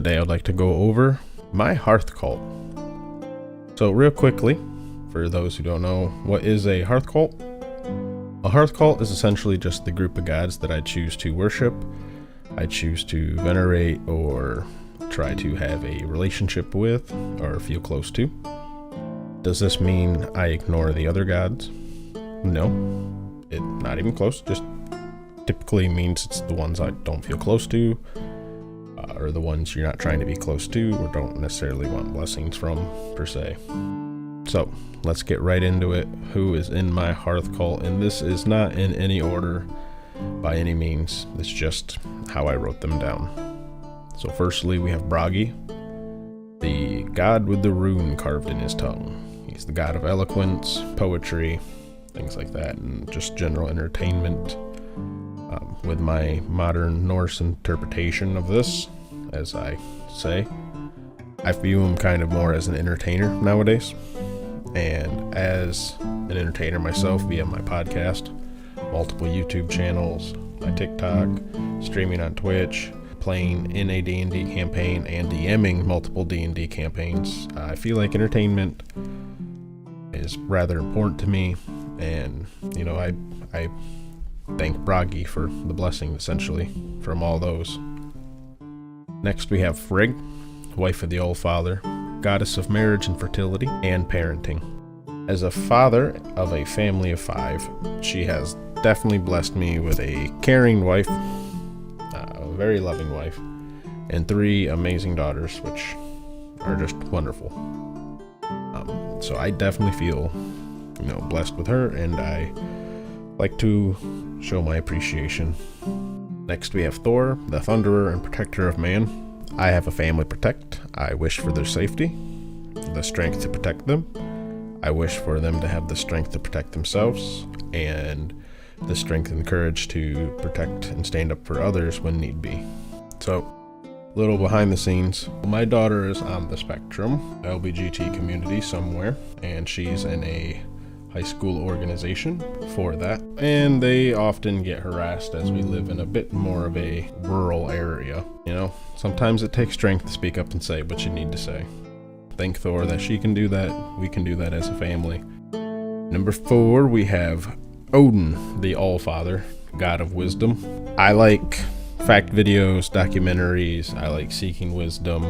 Today I'd like to go over my Hearth Cult. So real quickly, for those who don't know, what is a Hearth Cult? A Hearth Cult is essentially just the group of gods that I choose to worship, I choose to venerate, or try to have a relationship with, or feel close to. Does this mean I ignore the other gods? No, not even close. Just typically means it's the ones I don't feel close to, or the ones you're not trying to be close to, or don't necessarily want blessings from, per se. So let's get right into it. Who is in my Hearth Cult? And this is not in any order by any means. It's just how I wrote them down. So firstly, we have Bragi, the god with the rune carved in his tongue. He's the god of eloquence, poetry, things like that, and just general entertainment. With my modern Norse interpretation of this, as I say, I view him kind of more as an entertainer nowadays. And as an entertainer myself via my podcast, multiple YouTube channels, my TikTok, streaming on Twitch, playing in a D&D campaign, and DMing multiple D&D campaigns, I feel like entertainment is rather important to me. And, you know, I thank Bragi for the blessing, essentially, from all those. Next we have Frigg, wife of the Old Father, goddess of marriage and fertility and parenting. As a father of a family of 5, she has definitely blessed me with a caring wife, a very loving wife, and 3 amazing daughters, which are just wonderful. So I definitely feel, blessed with her, and I like to show my appreciation. Next we have Thor, the thunderer and protector of man. I have a family to protect. I wish for their safety, the strength to protect them. I wish for them to have the strength to protect themselves, and the strength and courage to protect and stand up for others when need be. So, little behind the scenes. My daughter is on the spectrum, LBGT community somewhere, and she's in a high school organization for that, and they often get harassed as we live in a bit more of a rural area. Sometimes it takes strength to speak up and say what you need to say. Thank Thor that she can do that. We can do that as a family. Number 4, we have Odin, the All-Father, god of wisdom. I like fact videos, documentaries. I like seeking wisdom.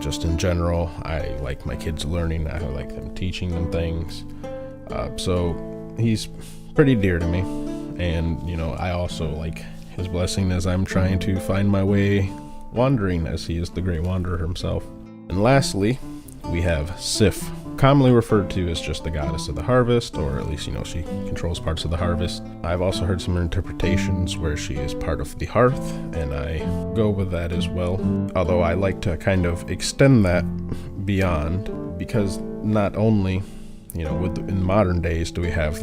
Just in general, I like my kids learning. I like them teaching them things. So he's pretty dear to me, and I also like his blessing as I'm trying to find my way wandering, as he is the great wanderer himself. And lastly, we have Sif, commonly referred to as just the goddess of the harvest, or at least she controls parts of the harvest. I've also heard some interpretations where she is part of the hearth, and I go with that as well, although I like to kind of extend that beyond, because not only in modern days do we have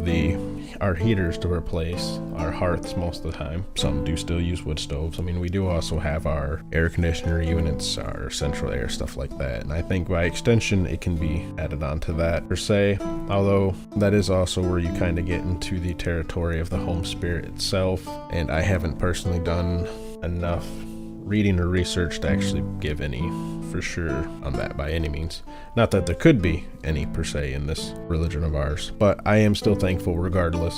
our heaters to replace our hearths most of the time. Some do still use wood stoves. We do also have our air conditioner units, our central air, stuff like that. And I think by extension, it can be added on to that per se. Although that is also where you kind of get into the territory of the home spirit itself. And I haven't personally done enough reading or research to actually give any for sure on that by any means. Not that there could be any per se in this religion of ours, but I am still thankful regardless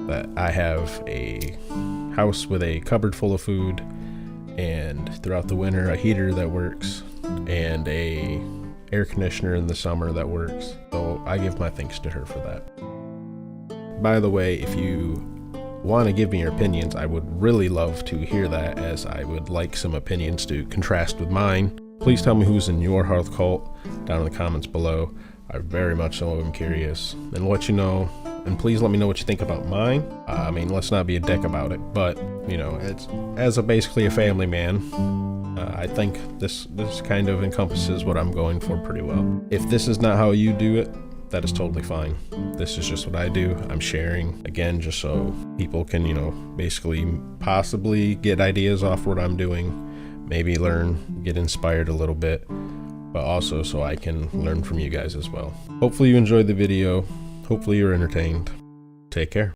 that I have a house with a cupboard full of food, and throughout the winter a heater that works, and a air conditioner in the summer that works. So I give my thanks to her for that. By the way, if you want to give me your opinions, I would really love to hear that, as I would like some opinions to contrast with mine. Please tell me who's in your Hearth Cult down in the comments below. I very much so am curious, and let you know, and please let me know what you think about mine. Let's not be a dick about it, but it's as basically a family man. I think this kind of encompasses what I'm going for pretty well. If this is not how you do it, that is totally fine. This is just what I do. I'm sharing, again, just so people can, basically possibly get ideas off what I'm doing, maybe learn, get inspired a little bit, but also so I can learn from you guys as well. Hopefully you enjoyed the video. Hopefully you're entertained. Take care.